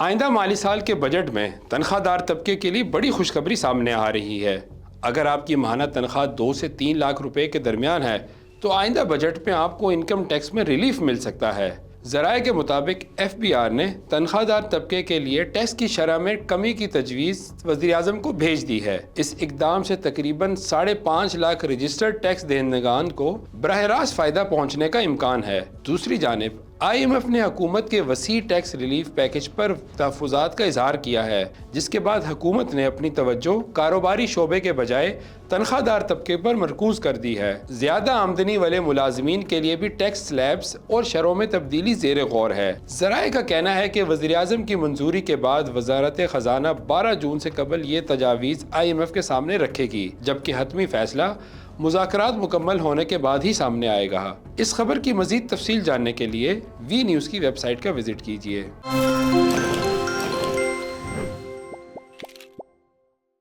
آئندہ مالی سال کے بجٹ میں تنخواہ دار طبقے کے لیے بڑی خوشخبری سامنے آ رہی ہے۔ اگر آپ کی ماہانہ تنخواہ 2 سے 3 لاکھ روپے کے درمیان ہے تو آئندہ بجٹ میں آپ کو انکم ٹیکس میں ریلیف مل سکتا ہے۔ ذرائع کے مطابق ایف بی آر نے تنخواہ دار طبقے کے لیے ٹیکس کی شرح میں کمی کی تجویز وزیر اعظم کو بھیج دی ہے۔ اس اقدام سے تقریباً 5.5 لاکھ رجسٹرڈ ٹیکس دہندگان کو براہ راست فائدہ پہنچنے کا امکان ہے۔ دوسری جانب آئی ایم ایف نے حکومت کے وسیع ٹیکس ریلیف پیکج پر تحفظات کا اظہار کیا ہے، جس کے بعد حکومت نے اپنی توجہ کاروباری شعبے کے بجائے تنخواہ دار طبقے پر مرکوز کر دی ہے۔ زیادہ آمدنی والے ملازمین کے لیے بھی ٹیکس سلیبس اور شرحوں میں تبدیلی زیر غور ہے۔ ذرائع کا کہنا ہے کہ وزیر اعظم کی منظوری کے بعد وزارت خزانہ 12 جون سے قبل یہ تجاویز آئی ایم ایف کے سامنے رکھے گی، جبکہ حتمی فیصلہ مذاکرات مکمل ہونے کے بعد ہی سامنے آئے گا۔ اس خبر کی مزید تفصیل جاننے کے لیے وی نیوز کی ویب سائٹ کا وزٹ کیجیے۔